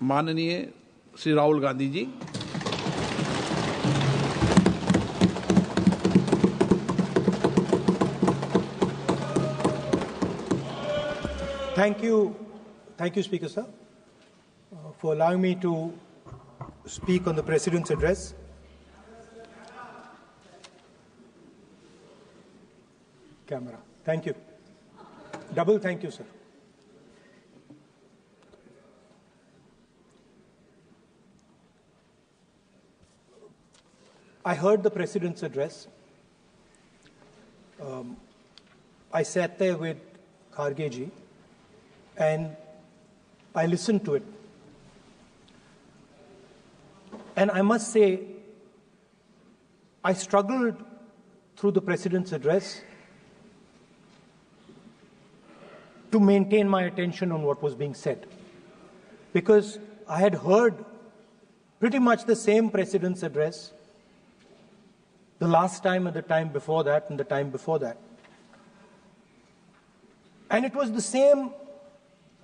माननीय Shri Rahul Gandhi ji. Thank you, Speaker Sir, for allowing me to speak on the President's address. Camera. Thank you. Double thank you, sir. I heard the President's address. I sat there with Kharge ji and I listened to it. And I must say, I struggled through the President's address to maintain my attention on what was being said, because I had heard pretty much the same President's address the last time and the time before that and the time before that. And it was the same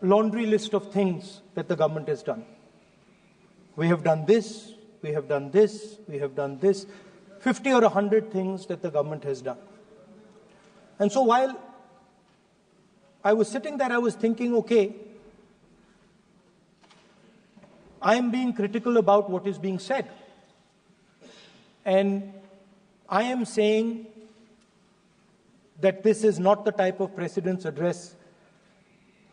laundry list of things that the government has done. We have done this, we have done this, we have done this, 50 or 100 things that the government has done. And so while I was sitting there, I was thinking, okay, I am being critical about what is being said. And I am saying that this is not the type of President's address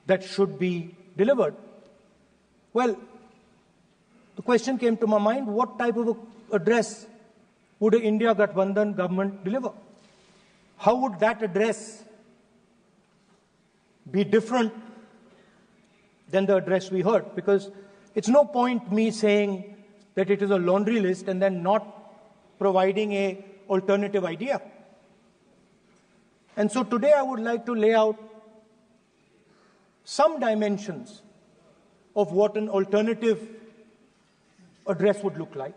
that should be delivered. Well, the question came to my mind, what type of address would an India Gathbandhan government deliver? How would that address be different than the address we heard? Because it's no point me saying that it is a laundry list and then not providing an alternative idea. And so today I would like to lay out some dimensions of what an alternative address would look like,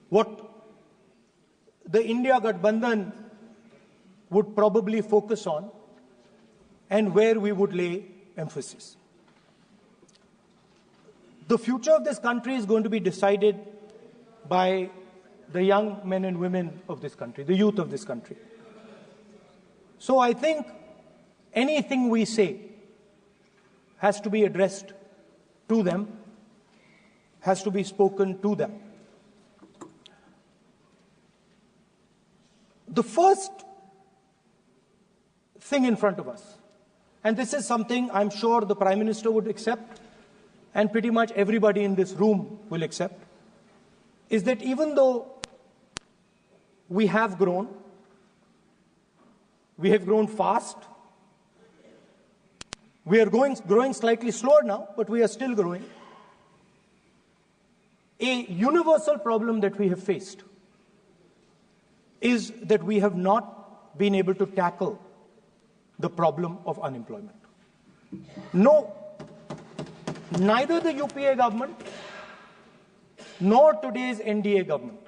what the India Gathbandhan would probably focus on, and where we would lay emphasis. The future of this country is going to be decided by the young men and women of this country, the youth of this country. So I think anything we say has to be addressed to them, has to be spoken to them. The first thing in front of us, and this is something I'm sure the Prime Minister would accept, and pretty much everybody in this room will accept, is that even though we have grown fast, we are growing slightly slower now, but we are still growing. A universal problem that we have faced is that we have not been able to tackle the problem of unemployment. No, neither the UPA government nor today's NDA government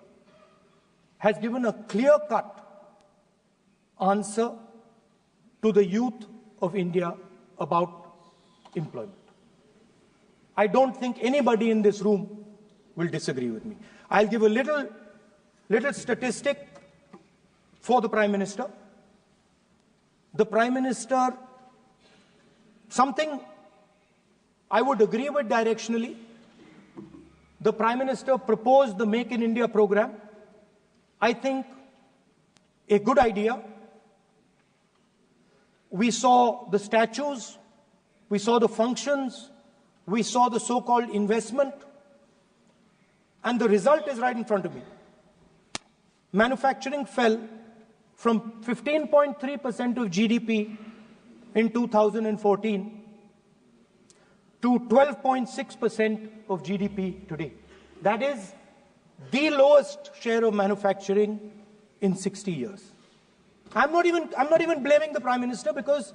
has given a clear-cut answer to the youth of India about employment. I don't think anybody in this room will disagree with me. I'll give a little statistic for the Prime Minister. The Prime Minister, something I would agree with directionally. The Prime Minister proposed the Make in India program. I think a good idea. We saw the statues, we saw the functions, we saw the so-called investment, and the result is right in front of me. Manufacturing fell from 15.3% of GDP in 2014 to 12.6% of GDP today. That is the lowest share of manufacturing in 60 years. I'm not even blaming the Prime Minister, because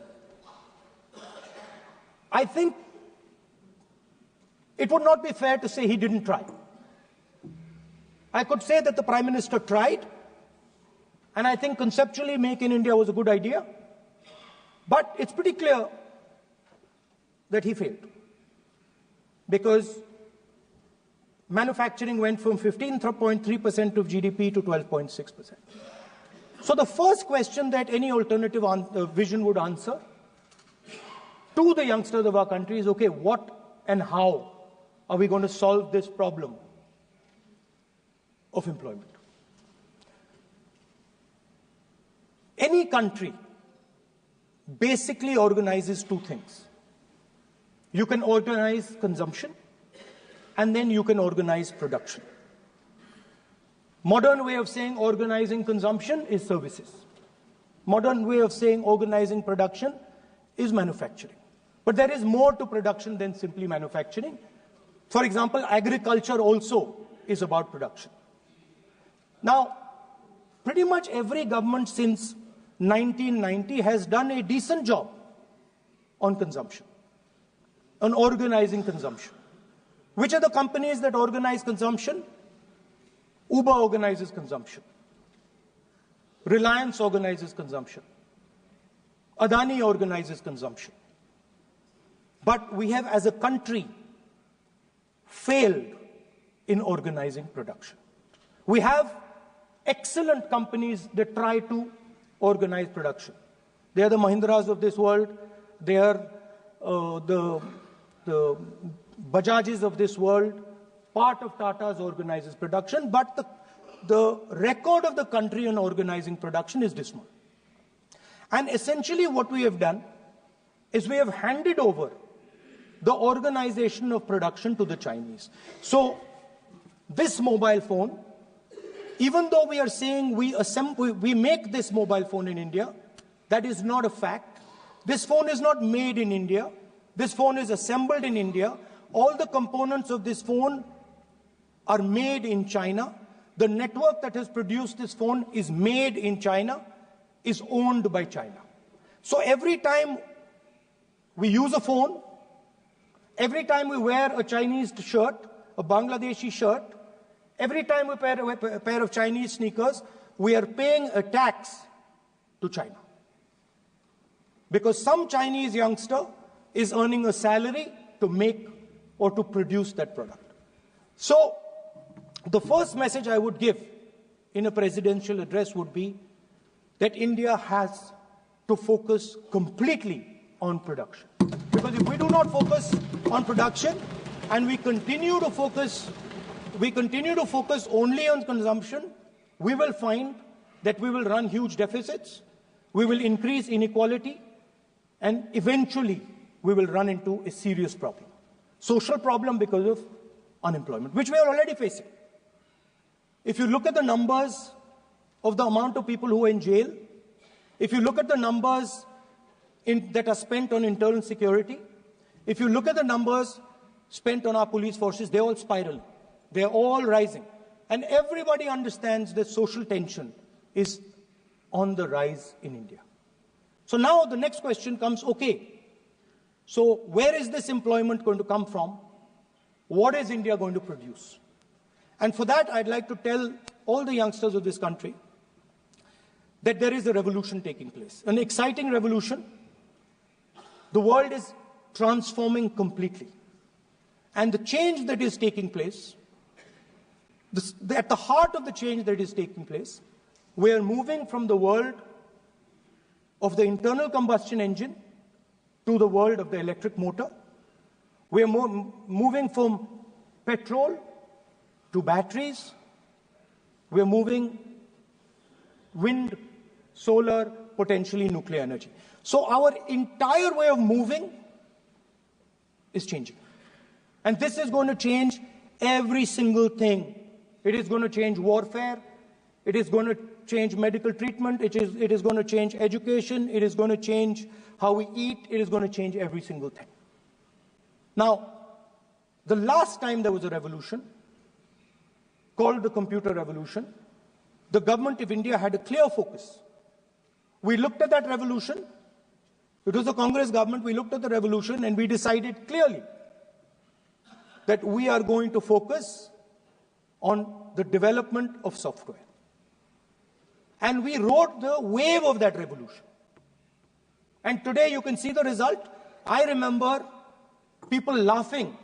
I think it would not be fair to say he didn't try. I could say that the Prime Minister tried, and I think conceptually Make in India was a good idea, but it's pretty clear that he failed. because manufacturing went from 15.3% of GDP to 12.6%. So the first question that any alternative vision would answer to the youngsters of our country is, okay, what and how are we going to solve this problem of employment? Any country basically organizes two things. You can organize consumption, and then you can organize production. Modern way of saying organizing consumption is services. Modern way of saying organizing production is manufacturing. But there is more to production than simply manufacturing. For example, agriculture also is about production. Now, pretty much every government since 1990 has done a decent job on consumption, on organizing consumption. Which are the companies that organize consumption? Uber organizes consumption. Reliance organizes consumption. Adani organizes consumption. But we have, as a country, failed in organizing production. We have excellent companies that try to organize production. They are the Mahindras of this world. They are the Bajajs of this world. Part of Tata's organizes production, but the record of the country on organizing production is dismal. And essentially what we have done is we have handed over the organization of production to the Chinese. So this mobile phone, even though we are saying we make this mobile phone in India, that is not a fact. This phone is not made in India. This phone is assembled in India. All the components of this phone are made in China. The network that has produced this phone is made in China, is owned by China. So every time we use a phone, every time we wear a Chinese shirt, a Bangladeshi shirt, every time we wear a pair of Chinese sneakers, we are paying a tax to China. Because some Chinese youngster is earning a salary to make or to produce that product. So the first message I would give in a presidential address would be that India has to focus completely on production. Because if we do not focus on production and we continue to focus only on consumption, we will find that we will run huge deficits, we will increase inequality, and eventually we will run into a serious problem. Social problem because of unemployment, which we are already facing. If you look at the numbers of the amount of people who are in jail, if you look at the numbers that are spent on internal security, if you look at the numbers spent on our police forces, they're all spiraling. They're all rising. And everybody understands that social tension is on the rise in India. So now the next question comes, okay, so where is this employment going to come from? What is India going to produce? And for that, I'd like to tell all the youngsters of this country that there is a revolution taking place, an exciting revolution. The world is transforming completely. And the change that is taking place, at the heart of the change that is taking place, we are moving from the world of the internal combustion engine to the world of the electric motor. We are moving from petrol to batteries. We are moving wind, solar, potentially nuclear energy. So our entire way of moving is changing. And this is going to change every single thing. It is going to change warfare. It is going to change medical treatment. It is going to change education. It is going to change how we eat. It is going to change every single thing. Now, the last time there was a revolution, called the computer revolution, the government of India had a clear focus. We looked at that revolution. It was a Congress government. We looked at the revolution and we decided clearly that we are going to focus on the development of software. And we rode the wave of that revolution. And today you can see the result. I remember people laughing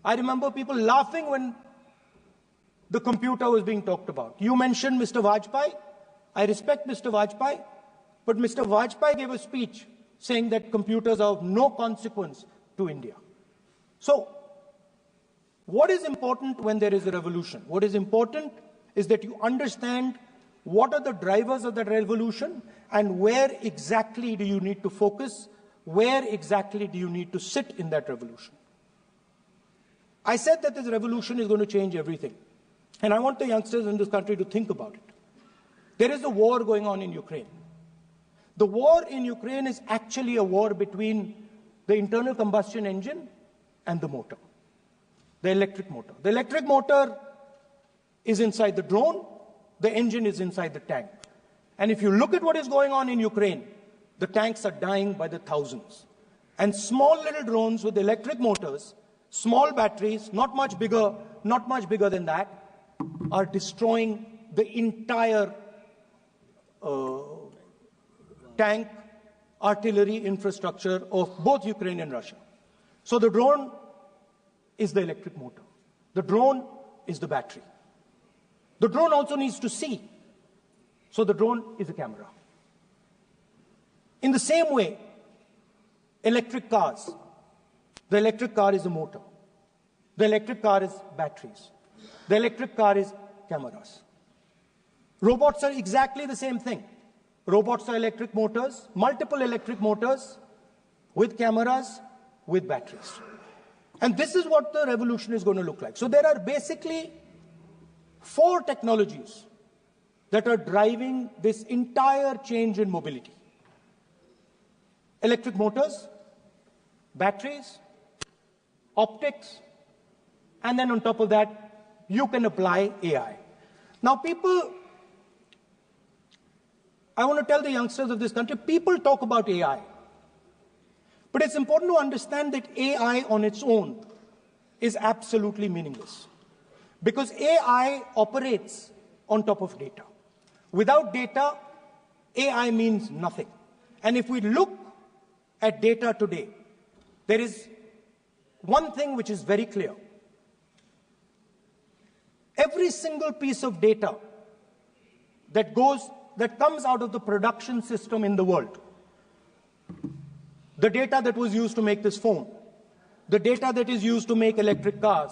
I remember people laughing when the computer was being talked about. You mentioned Mr. Vajpayee. I respect Mr. Vajpayee, but Mr. Vajpayee gave a speech saying that computers are of no consequence to India. So, what is important when there is a revolution? What is important is that you understand what are the drivers of that revolution and where exactly do you need to focus, where exactly do you need to sit in that revolution. I said that this revolution is going to change everything. And I want the youngsters in this country to think about it. There is a war going on in Ukraine. The war in Ukraine is actually a war between the internal combustion engine and the motor, the electric motor. The electric motor is inside the drone, the engine is inside the tank. And if you look at what is going on in Ukraine, the tanks are dying by the thousands. And small little drones with electric motors, small batteries, not much bigger than that, are destroying the entire tank artillery infrastructure of both Ukraine and Russia. So the drone is the electric motor. The drone is the battery. The drone also needs to see. So the drone is a camera. In the same way, electric cars, the electric car is a motor. The electric car is batteries. The electric car is cameras. Robots are exactly the same thing. Robots are electric motors, multiple electric motors with cameras, with batteries. And this is what the revolution is going to look like. So there are basically 4 technologies that are driving this entire change in mobility. Electric motors, batteries, optics, and then on top of that, you can apply AI. Now I want to tell the youngsters of this country, people talk about AI. But it's important to understand that AI on its own is absolutely meaningless. Because AI operates on top of data. Without data, AI means nothing. And if we look at data today, there is one thing which is very clear. Every single piece of data that comes out of the production system in the world, the data that was used to make this phone, the data that is used to make electric cars,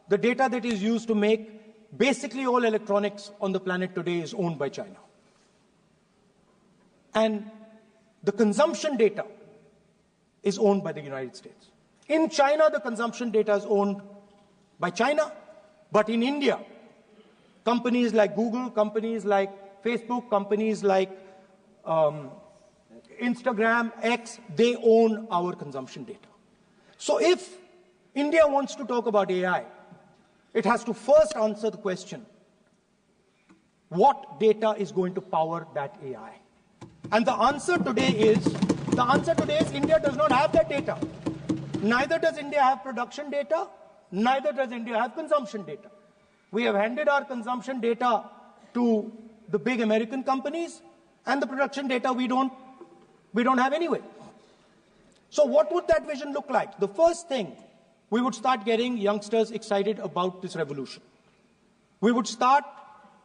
the data that is used to make basically all electronics on the planet today is owned by China. And the consumption data is owned by the United States. In China, the consumption data is owned by China, but in India, companies like Google, companies like Facebook, companies like Instagram, X, they own our consumption data. So if India wants to talk about AI, it has to first answer the question, what data is going to power that AI? And the answer today is India does not have that data. Neither does India have production data, neither does India have consumption data. We have handed our consumption data to the big American companies, and the production data we don't have anyway. So what would that vision look like? The first thing, we would start getting youngsters excited about this revolution. We would start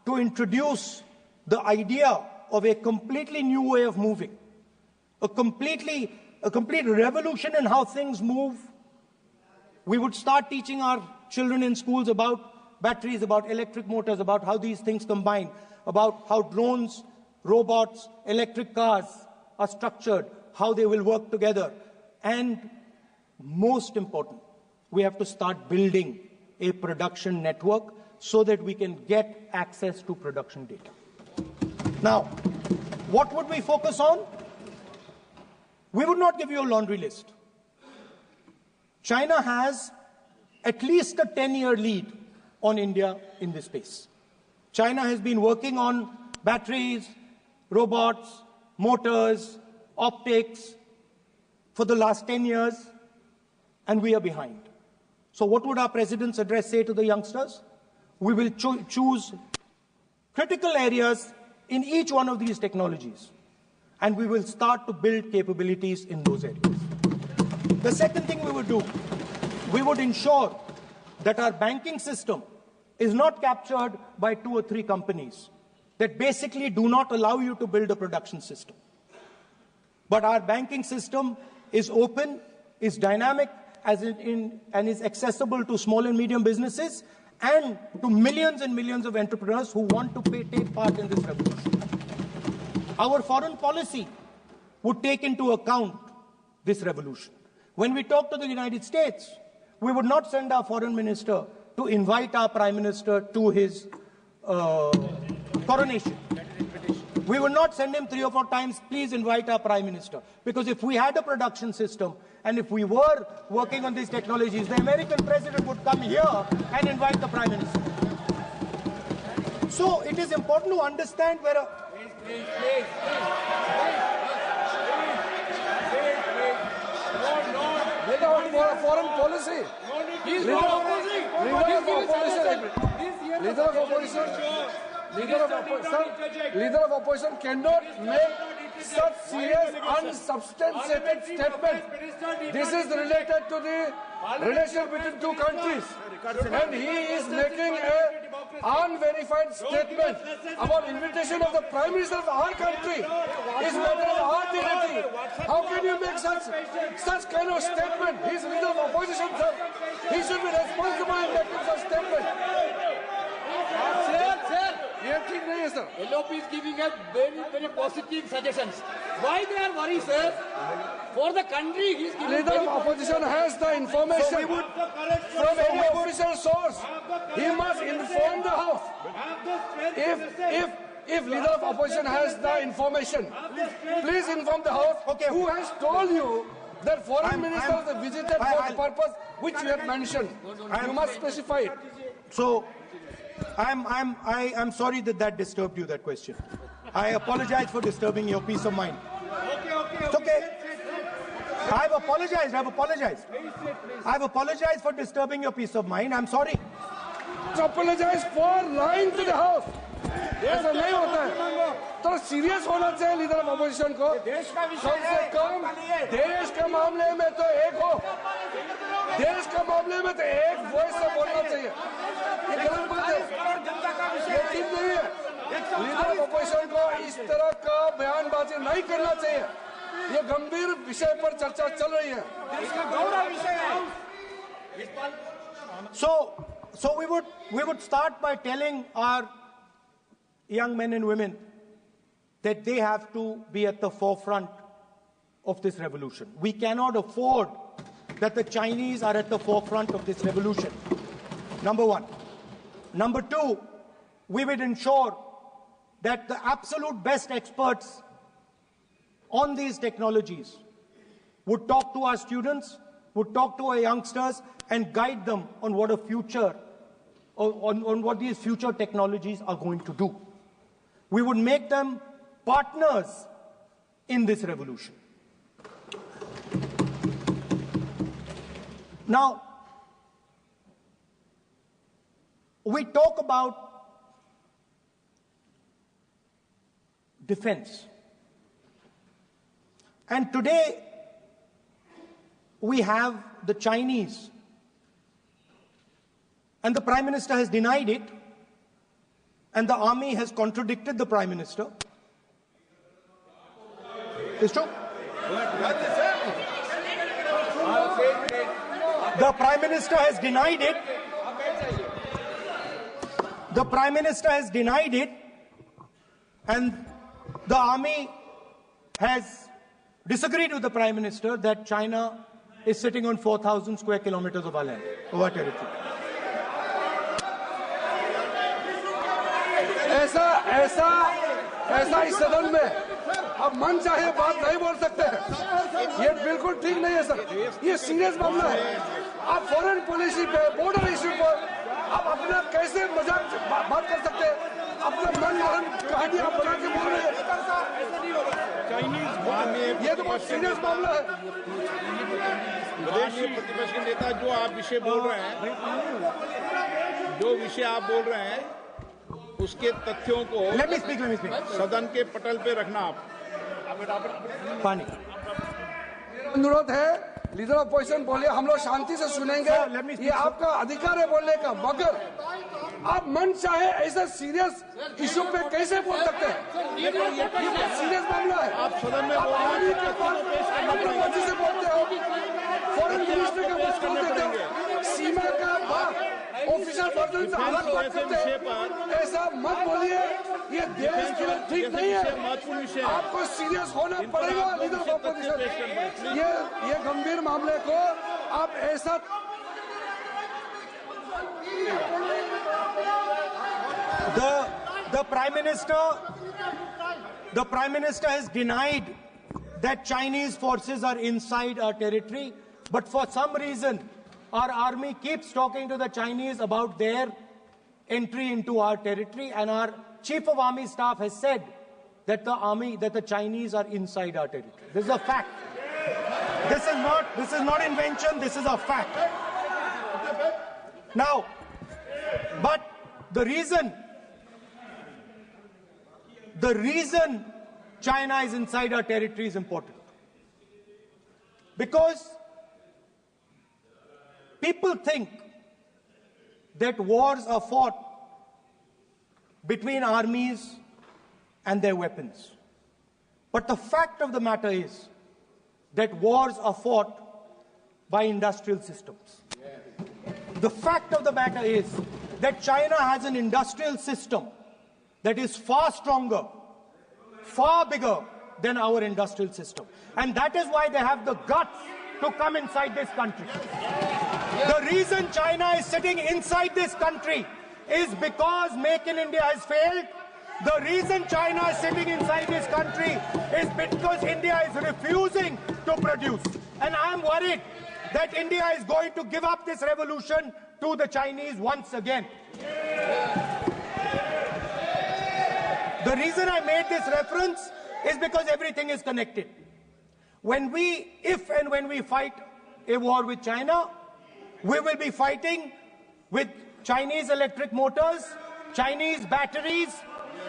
to introduce the idea of a completely new way of moving, a complete revolution in how things move. We would start teaching our children in schools about batteries, about electric motors, about how these things combine, about how drones, robots, electric cars are structured, how they will work together. And most important, we have to start building a production network so that we can get access to production data. Now, what would we focus on? We would not give you a laundry list. China has at least a 10-year lead on India in this space. China has been working on batteries, robots, motors, optics for the last 10 years, and we are behind. So what would our President's address say to the youngsters? We will choose critical areas in each one of these technologies, and we will start to build capabilities in those areas. The second thing we would do, we would ensure that our banking system is not captured by 2 or 3 companies that basically do not allow you to build a production system. But our banking system is open, is dynamic, and is accessible to small and medium businesses and to millions and millions of entrepreneurs who want to take part in this revolution. Our foreign policy would take into account this revolution. When we talk to the United States, we would not send our foreign minister to invite our prime minister to his coronation. We would not send him 3 or 4 times, please invite our prime minister. Because if we had a production system and if we were working on these technologies, the American president would come here and invite the prime minister. So it is important to understand where a... Foreign policy. Leader of opposition cannot make such serious, unsubstantiated statements. This is related to the relation between 2 countries, and he is making an unverified statement about invitation of the Prime Minister of our country. Is matter of our dignity. How can you make such kind of statement? He is leader of opposition, sir. He should be responsible in making such statement. Sir, LOP is giving us very positive suggestions. Why they are worried, sir? For the country, he is giving. Leader of opposition has the information from any official source. He must inform the House. If leader of opposition has the information, please inform the House. Who has told you that foreign ministers visited for the purpose which you have mentioned? You must specify it. So, I'm sorry that disturbed you, that question. I apologize for disturbing your peace of mind. It's okay. I've apologized. I've apologized for disturbing your peace of mind. I'm sorry. Apologize for lying to the House. ऐसा नहीं होता है. तो serious होना चाहिए leader of opposition को. कम से कम देश के मामले में तो एक हो. देश के मामले में तो एक वॉइस से बोलना चाहिए. ये गलत बात है. ये ठीक नहीं है. लीडर ऑफ अपोजिशन को इस तरह का बयानबाजी नहीं करना चाहिए. ये गंभीर विषय पर चर्चा चल रही है. इसका गौरव विषय है. So we would start by telling our young men and women that they have to be at the forefront of this revolution. We cannot afford that the Chinese are at the forefront of this revolution. Number one. Number two, we would ensure that the absolute best experts on these technologies would talk to our students, would talk to our youngsters, and guide them on what a future, on what these future technologies are going to do. We would make them partners in this revolution. Now, we talk about defense. And today, we have the Chinese. And the Prime Minister has denied it. And the army has contradicted the Prime Minister. It's true. The Prime Minister has denied it. The Prime Minister has denied it. And the army has disagreed with the Prime Minister that China is sitting on 4,000 square kilometers of our land, of our territory. ऐसा इस सदन में अब मन चाहे बात नहीं बोल सकते हैं. ये बिल्कुल ठीक नहीं है सर. ये सीरियस मामला है. आप फॉरेन पॉलिसी पे, बॉर्डर इश्यू पर आप अपना कैसे मजाक बात कर सकते हैं? अपना मन गढ़ंत कहानी आप बना के बोल रहे हैं. ये तो बहुत सीरियस मामला है. विदेशी प्रतिपक्ष के नेता जो आप विषय बोल रहे हैं, उसके तथ्यों को सदन के पटल पे रखना. आप पानी अनुरोध है लीडर ऑफ अपोजिशन बोलिए, हम लोग शांति से सुनेंगे, ये आपका अधिकार है बोलने का, मगर आप मन चाहे ऐसा सीरियस इशू पे कैसे बोल सकते हैं? ये सीरियस मामला है। आप सदन में बोल रहे हैं, मर्जी से बोलते हो, फॉरेन मिनिस्टर के पास बोल देते हो, सीमा का बात ऑफिशियल वर्जन से अलग बात करते हो, ऐसा मत बोलिए, ये देश के लिए ठीक नहीं है। आपको सीरियस होना पड़ेगा लीडर ऑफ अपोजिशन। ये गंभीर मामले को आप ऐसा The Prime Minister has denied that Chinese forces are inside our territory, but for some reason our army keeps talking to the Chinese about their entry into our territory, and our Chief of Army Staff has said that the Chinese are inside our territory. This is a fact. This is not invention, this is a fact. Now, but the reason China is inside our territory is important. Because people think that wars are fought between armies and their weapons. But the fact of the matter is that wars are fought by industrial systems. The fact of the matter is that China has an industrial system that is far stronger, far bigger than our industrial system. And that is why they have the guts to come inside this country. The reason China is sitting inside this country is because Make in India has failed. The reason China is sitting inside this country is because India is refusing to produce. And I am worried that India is going to give up this revolution to the Chinese once again. The reason I made this reference is because everything is connected. If and when we fight a war with China, we will be fighting with Chinese electric motors, Chinese batteries,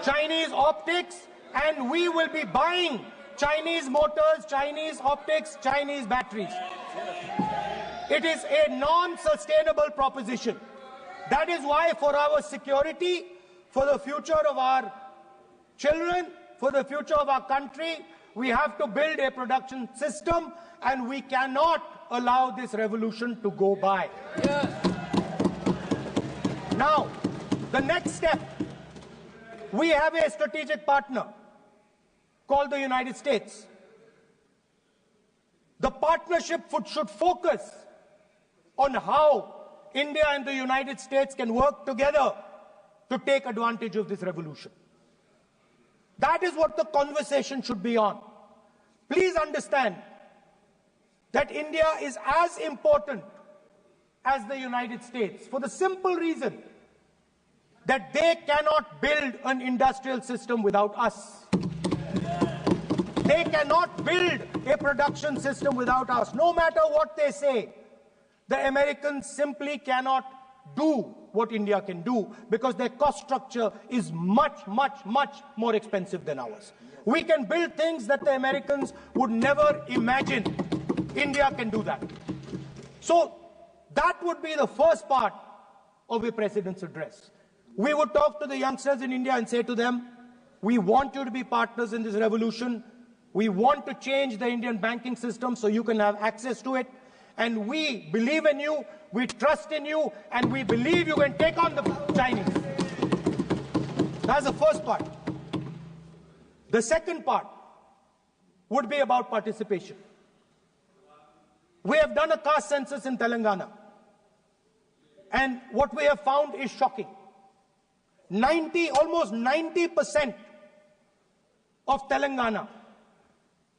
Chinese optics, and we will be buying Chinese motors, Chinese optics, Chinese batteries. It is a non-sustainable proposition. That is why, for our security, for the future of our children, for the future of our country, we have to build a production system, and we cannot allow this revolution to go by. Now, the next step, we have a strategic partner called the United States. The partnership should focus on how India and the United States can work together to take advantage of this revolution. That is what the conversation should be on. Please understand that India is as important as the United States for the simple reason that they cannot build an industrial system without us. They cannot build a production system without us. No matter what they say, the Americans simply cannot do what India can do because their cost structure is much, much, much more expensive than ours. We can build things that the Americans would never imagine. India can do that. So that would be the first part of a president's address. We would talk to the youngsters in India and say to them, we want you to be partners in this revolution. We want to change the Indian banking system so you can have access to it. And we believe in you, we trust in you, and we believe you can take on the Chinese. That's the first part. The second part would be about participation. We have done a caste census in Telangana. And what we have found is shocking. Almost 90% of Telangana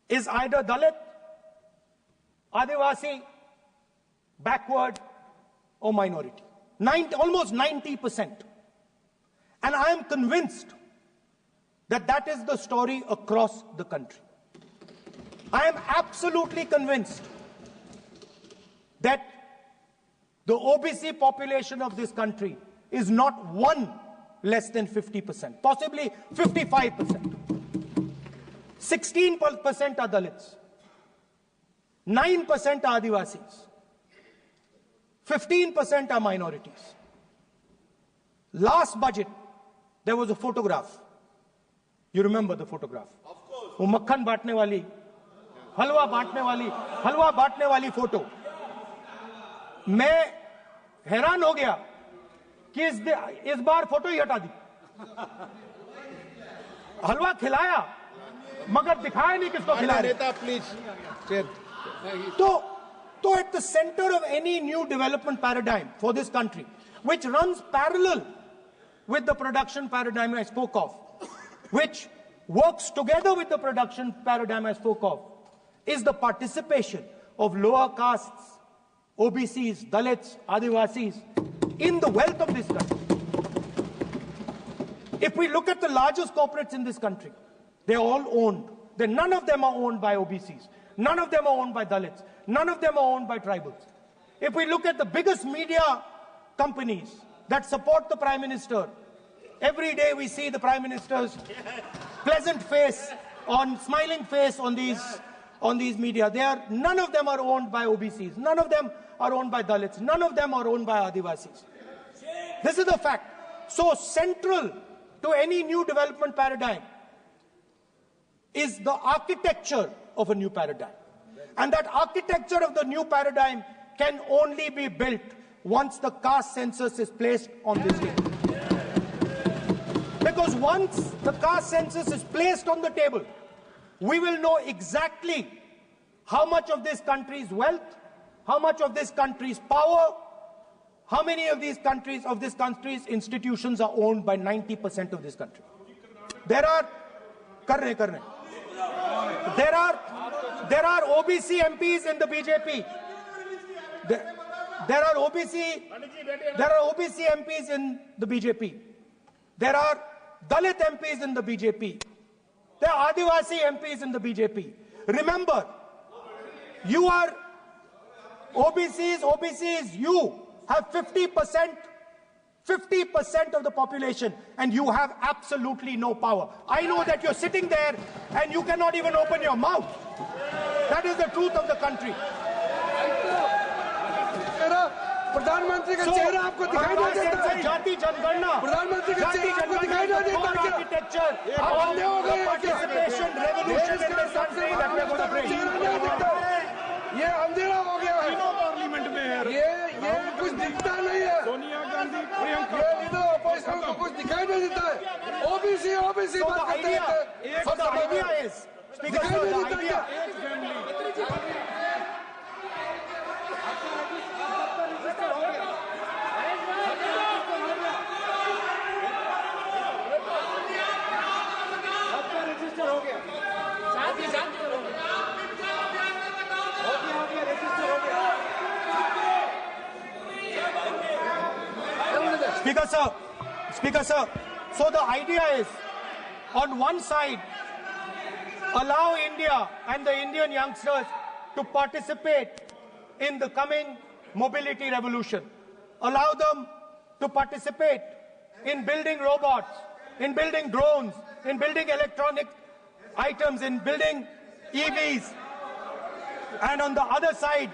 is either Dalit, Adivasi, backward, or minority. Almost 90%. And I am convinced that that is the story across the country. I am absolutely convinced that the OBC population of this country is not one less than 50%, possibly 55%. 16% are Dalits. 9% are Adivasis. 15% are minorities. Last budget, there was a photograph. You remember the photograph? Of course. वो मक्खन बांटने वाली, हलवा बांटने वाली photo. मैं हैरान हो गया कि इस बार फोटो ही हटा दी. हलवा खिलाया मगर दिखाया नहीं किसको खिला रहे. Please. So at the center of any new development paradigm for this country, which runs parallel with the production paradigm I spoke of, which works together with the production paradigm I spoke of, is the participation of lower castes, OBCs, Dalits, Adivasis in the wealth of this country. If we look at the largest corporates in this country, they're all owned. None of them are owned by OBCs. None of them are owned by Dalits. None of them are owned by tribals. If we look at the biggest media companies that support the Prime Minister, every day we see the Prime Minister's pleasant face, smiling face on these media. None of them are owned by OBCs. None of them are owned by Dalits. None of them are owned by Adivasis. This is the fact. So central to any new development paradigm is the architecture of a new paradigm. And that architecture of the new paradigm can only be built once the caste census is placed on this table. Because once the caste census is placed on the table, we will know exactly how much of this country's wealth, how much of this country's power, how many of this country's institutions are owned by 90% of this country. There are OBC MPs in the BJP. There are OBC MPs in the BJP. There are Dalit MPs in the BJP. There are Adivasi MPs in the BJP. Remember, you are OBCs, you have 50% of the population, and you have absolutely no power. I know that you're sitting there and you cannot even open your mouth. That is the truth of the country. प्रधानमंत्री का चेहरा आपको दिखाई नहीं देता है. जाति जनगणना, प्रधानमंत्री का चेहरा आपको दिखाई नहीं देता है. आर्किटेक्चर, अंधे हो गए. Participation, revolution in this country that we are going to bring. ये अंधेरा हो गया है. पार्लियामेंट में है. ये कुछ दिखता नहीं है. सोनिया गांधी, प्रियंका, ये लीडर ऑपोजिशन को कुछ दिखाई नहीं देता है. ओबीसी बात करते हैं. So the idea is, Speaker sir, the idea. Speaker sir, so the idea is, on one side, allow India and the Indian youngsters to participate in the coming mobility revolution. Allow them to participate in building robots, in building drones, in building electronic items, in building EVs. And on the other side,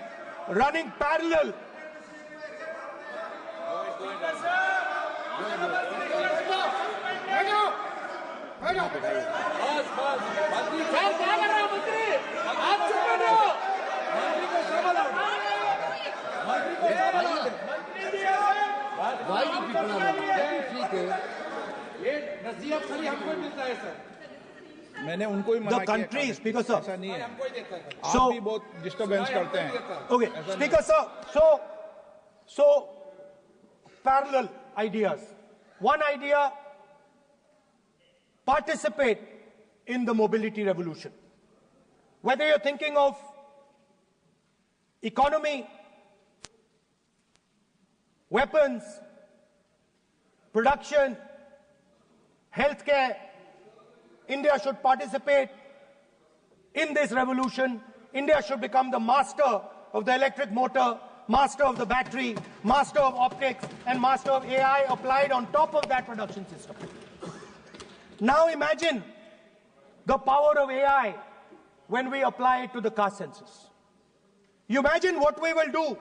running parallel. मैंने उनको ही मना किया. The country, Speaker sir. ऐसा नहीं है. आप भी बहुत डिस्टर्बेंस करते हैं. Okay, Speaker sir. So parallel ideas. One idea: participate in the mobility revolution. Whether you're thinking of economy, weapons, production, healthcare, India should participate in this revolution. India should become the master of the electric motor, master of the battery, master of optics, and master of AI applied on top of that production system. Now imagine the power of AI when we apply it to the caste census. You imagine what we will do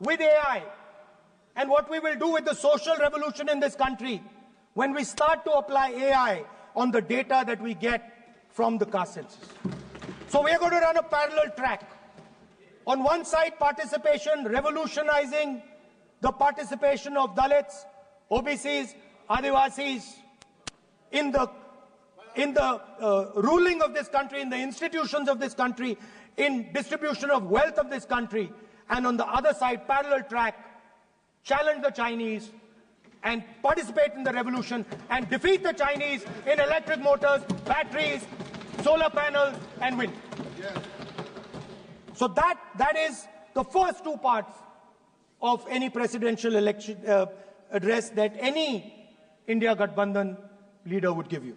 with AI and what we will do with the social revolution in this country when we start to apply AI on the data that we get from the caste census. So we are going to run a parallel track. On one side, participation, revolutionizing the participation of Dalits, OBCs, Adivasis in the ruling of this country, in the institutions of this country, in distribution of wealth of this country. And on the other side, parallel track, challenge the Chinese and participate in the revolution and defeat the Chinese in electric motors, batteries, solar panels, and wind. Yeah. So that is the first two parts of any presidential election address that any India Gathbandhan leader would give you.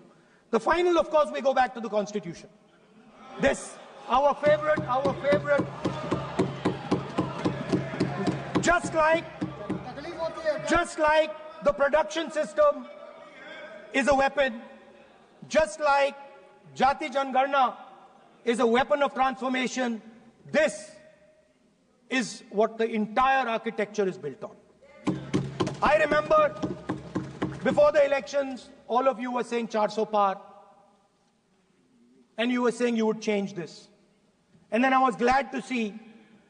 The final, of course, we go back to the Constitution. This, our favorite, just like the production system is a weapon, just like Jati Jangarna is a weapon of transformation, this is what the entire architecture is built on. I remember before the elections, all of you were saying 400 par, and you were saying you would change this. And then I was glad to see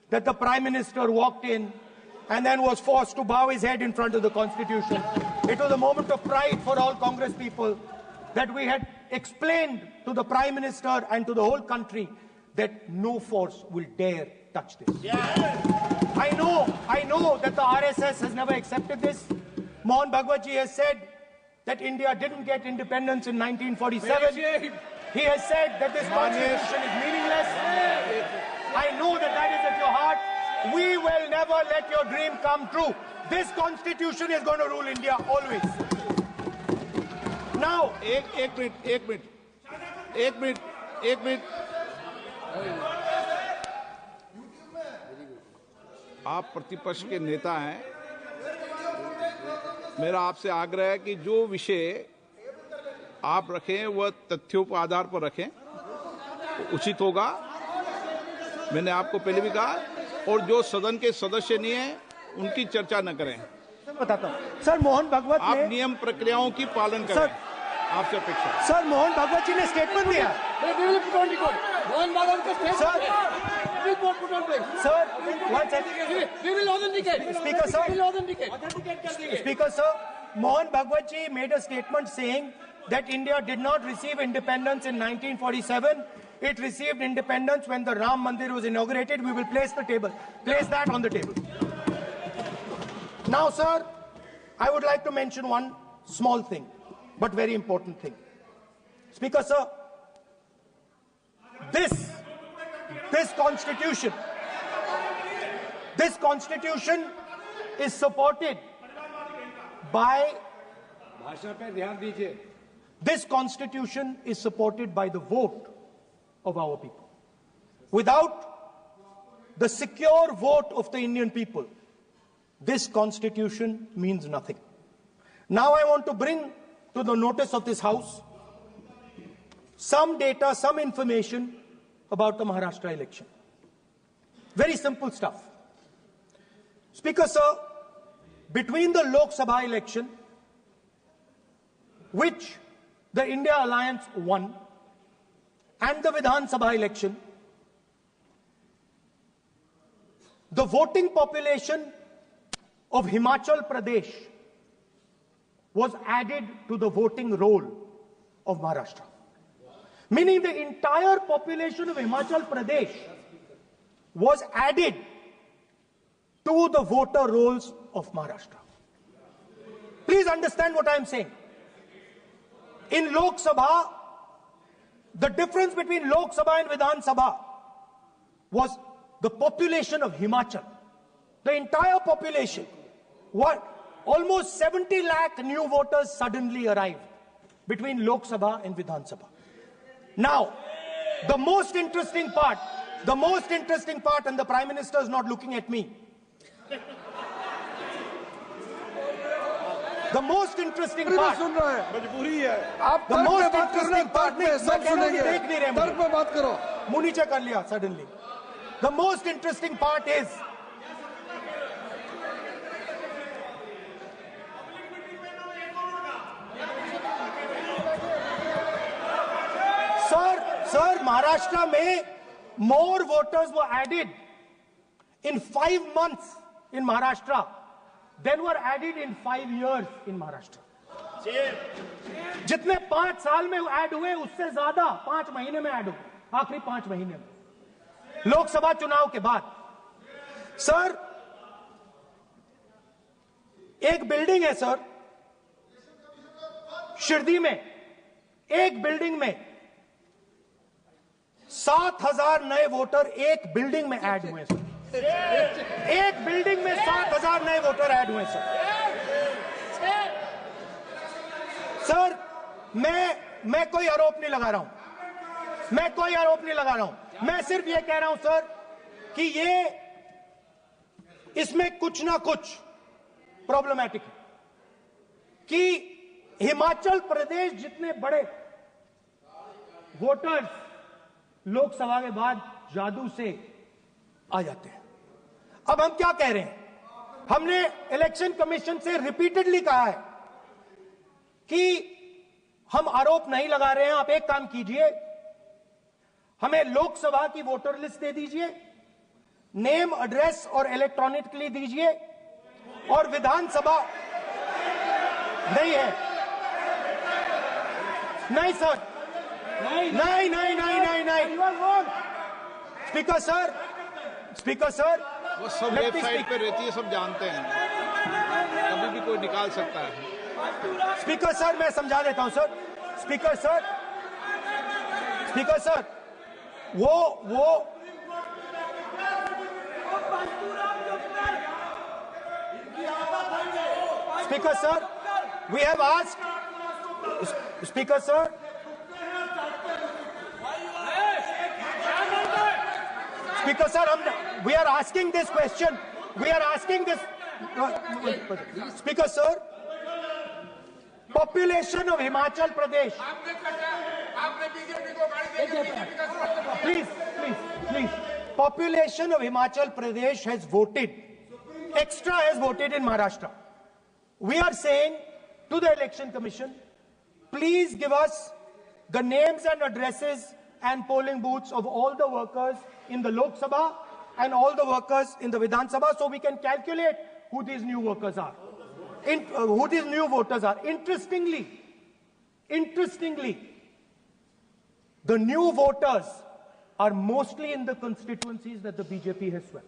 that the Prime Minister walked in and then was forced to bow his head in front of the Constitution. It was a moment of pride for all Congress people that we had explained to the Prime Minister and to the whole country that no force will dare touch this. Yeah. I know that the RSS has never accepted this. Mohan Bhagwatji has said that India didn't get independence in 1947. He has said that this constitution is meaningless. I know that that is at your heart. We will never let your dream come true. This constitution is going to rule India always. Now, एक minute आप प्रतिपक्ष के नेता हैं। मेरा आपसे आग्रह है कि जो विषय आप रखें वह तथ्यों पर आधार पर रखें, उचित होगा। मैंने आपको पहले भी कहा, और जो सदन के सदस्य नहीं हैं उनकी चर्चा न करें। बताता हूं सर, मोहन भागवत आप नियम प्रक्रियाओं की पालन करें, आपसे अपेक्षा। सर, मोहन भागवत जी ने स्टेटमेंट दिया। मोहन भागवत का statement Speaker sir, Mohan Bhagwat ji made a statement saying that India did not receive independence in 1947. It received independence when the Ram Mandir was inaugurated. We will place that on the table. Now, sir, I would like to mention one small thing, but very important thing. Speaker sir, this constitution is supported by this constitution is supported by the vote of our people. Without the secure vote of the Indian people, this constitution means nothing. Now I want to bring to the notice of this House some data, some information about the Maharashtra election. Very simple stuff. Speaker sir, between the Lok Sabha election, which the India Alliance won, and the Vidhan Sabha election, the voting population of Himachal Pradesh was added to the voting roll of Maharashtra. Meaning the entire population of Himachal Pradesh was added to the voter rolls of Maharashtra. Please understand what I am saying. In Lok Sabha, the difference between Lok Sabha and Vidhan Sabha was the population of Himachal. The entire population. Almost 70 lakh new voters suddenly arrived between Lok Sabha and Vidhan Sabha. Now, the most interesting part, and the Prime Minister is not looking at me. The most interesting part, मुंह नीचे कर लिया suddenly. the most interesting part is Sir, Maharashtra mein more voters were added in 5 months in Maharashtra than were added in 5 years in Maharashtra. जितने 5 साल में add हुए उससे ज्यादा 5 महीने में ऐड हुए, आखिरी 5 महीने में लोकसभा चुनाव के बाद। सर, एक बिल्डिंग है सर शिरडी में, एक बिल्डिंग में 7,000 नए वोटर एक बिल्डिंग में ऐड हुए सर। एक बिल्डिंग में 7,000 नए वोटर ऐड हुए सर। सर, मैं कोई आरोप नहीं लगा रहा हूं, मैं कोई आरोप नहीं लगा रहा हूं, मैं सिर्फ ये कह रहा हूं सर कि ये इसमें कुछ ना कुछ प्रॉब्लमैटिक है कि हिमाचल प्रदेश जितने बड़े वोटर्स लोकसभा के बाद जादू से आ जाते हैं। अब हम क्या कह रहे हैं, हमने इलेक्शन कमीशन से रिपीटेडली कहा है कि हम आरोप नहीं लगा रहे हैं, आप एक काम कीजिए, हमें लोकसभा की वोटर लिस्ट दे दीजिए, नेम एड्रेस और इलेक्ट्रॉनिकली दीजिए, और विधानसभा नहीं है। नहीं सर, नहीं नहीं नहीं नहीं नहीं स्पीकर सर वो सब वेबसाइट पे रहती है, सब जानते हैं, कभी भी कोई निकाल सकता है। स्पीकर सर, मैं समझा देता हूं सर। स्पीकर सर, वो speaker sir, we have asked, speaker sir, Speaker sir, we are asking this question. We are asking this. Speaker sir, population of Himachal Pradesh. Please. Population of Himachal Pradesh has voted. Extra has voted in Maharashtra. We are saying to the Election Commission, please give us the names and addresses and polling booths of all the workers in the Lok Sabha and all the workers in the Vidhan Sabha, so we can calculate who these new workers are, who these new voters are. Interestingly, the new voters are mostly in the constituencies that the BJP has swept.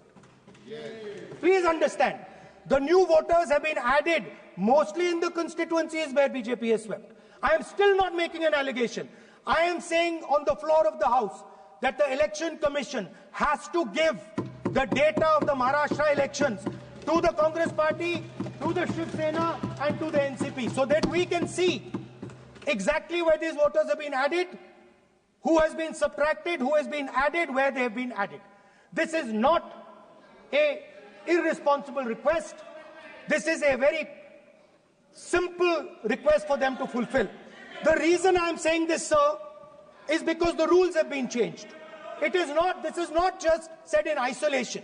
Please understand, the new voters have been added mostly in the constituencies where BJP has swept. I am still not making an allegation. I am saying on the floor of the House that the Election Commission has to give the data of the Maharashtra elections to the Congress Party, to the Shiv Sena and to the NCP, so that we can see exactly where these voters have been added, who has been subtracted, who has been added, where they have been added. This is not an irresponsible request. This is a very simple request for them to fulfill. The reason I am saying this, sir, is because the rules have been changed. This is not just said in isolation.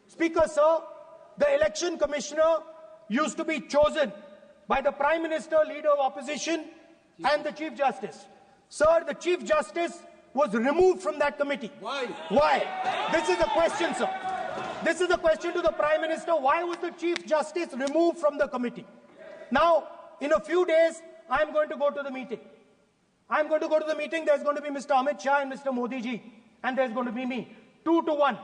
Speaker, sir, the election commissioner used to be chosen by the Prime Minister, Leader of Opposition, and the Chief Justice. Sir, the Chief Justice was removed from that committee. Why? Why? This is the question, sir. This is the question to the Prime Minister. Why was the Chief Justice removed from the committee? Now, in a few days, I am going to go to the meeting. I am going to go to the meeting. There's going to be Mr. Amit Shah and Mr. Modi ji. And there's going to be me. 2 to 1.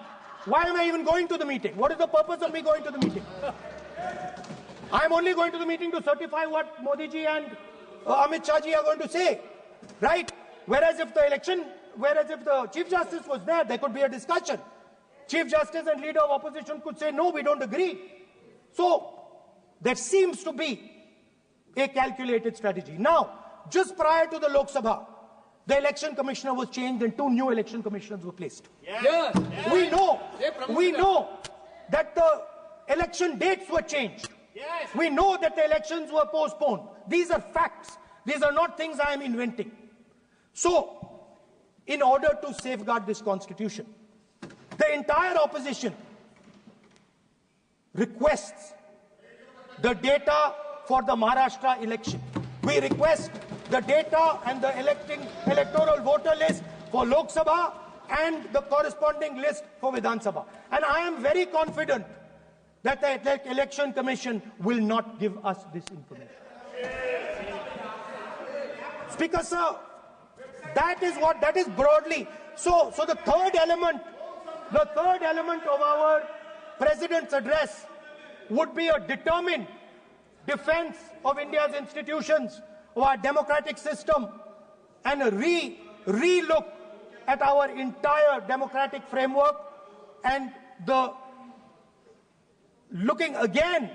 Why am I even going to the meeting? What is the purpose of me going to the meeting? I'm only going to the meeting to certify what Modi ji and Amit Shah ji are going to say. Right? Whereas if the Chief Justice was there, there could be a discussion. Chief Justice and Leader of Opposition could say, no, we don't agree. So, there seems to be a calculated strategy. Now, just prior to the Lok Sabha, the election commissioner was changed and 2 new election commissioners were placed. Yes. We know that the election dates were changed. Yes. We know that the elections were postponed. These are facts. These are not things I am inventing. So, in order to safeguard this constitution, The entire opposition requests the data for the Maharashtra election. We request the data and the electoral voter list for Lok Sabha and the corresponding list for Vidhan Sabha. And I am very confident that the Election Commission will not give us this information. Speaker, sir, that is broadly. So the third element of our President's address would be a determined defense of India's institutions, of our democratic system, and a re-look at our entire democratic framework, and the looking again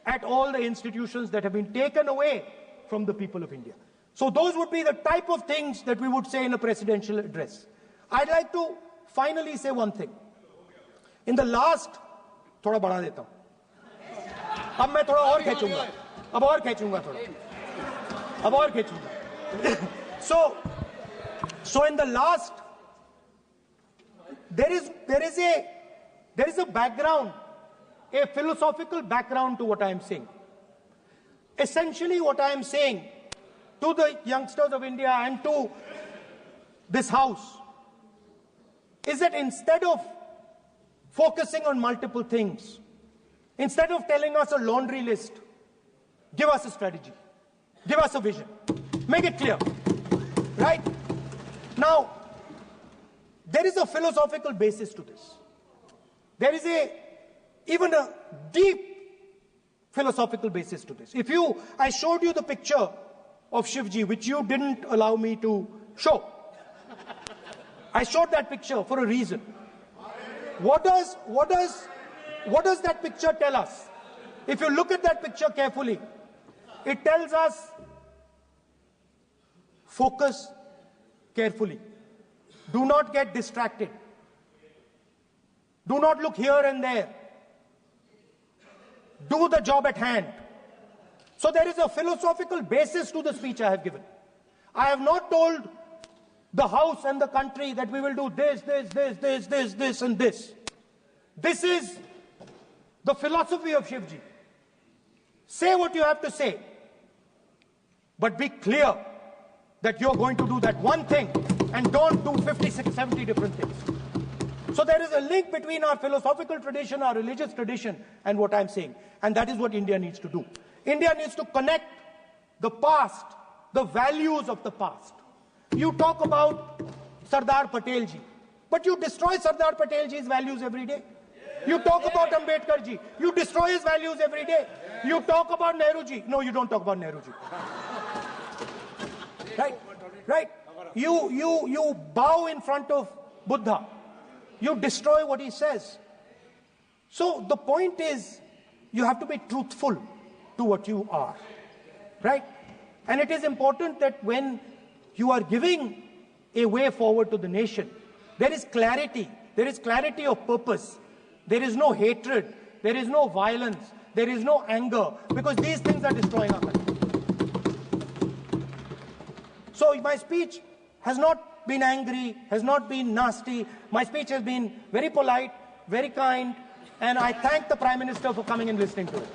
at all the institutions that have been taken away from the people of India. So those would be the type of things that we would say in a presidential address. I'd like to finally say one thing. In the last, थोड़ा बढ़ा देता हूँ. अब मैं थोड़ा और खींचूंगा. अब और खींचूंगा थोड़ा. अब और खींचूंगा. So in the last, there is a background, a philosophical background to what I am saying. Essentially, what I am saying to the youngsters of India and to this House is that instead of focusing on multiple things, instead of telling us a laundry list, give us a strategy, give us a vision, make it clear, right? Now, there is a philosophical basis to this. There is even a deep philosophical basis to this. I showed you the picture of Shivji, which you didn't allow me to show. I showed that picture for a reason. What does that picture tell us? If you look at that picture carefully, it tells us focus carefully. Do not get distracted. Do not look here and there. Do the job at hand. So there is a philosophical basis to the speech I have given. I have not told the House and the country that we will do this, and this. This is the philosophy of Shivji. Say what you have to say, but be clear that you're going to do that one thing and don't do 56, 70 different things. So there is a link between our philosophical tradition, our religious tradition, and what I'm saying. And that is what India needs to do. India needs to connect the past, the values of the past. You talk about Sardar Patel ji, but you destroy Sardar Patel ji's values every day. You talk about Ambedkar ji, you destroy his values every day. You talk about Nehru ji. No, you don't talk about Nehru ji. Right? You bow in front of Buddha. You destroy what he says. So the point is, you have to be truthful to what you are, right? And it is important that when you are giving a way forward to the nation, there is clarity of purpose. There is no hatred, there is no violence, there is no anger, because these things are destroying our country. So my speech has not been angry, has not been nasty. My speech has been very polite, very kind, and I thank the Prime Minister for coming and listening to it.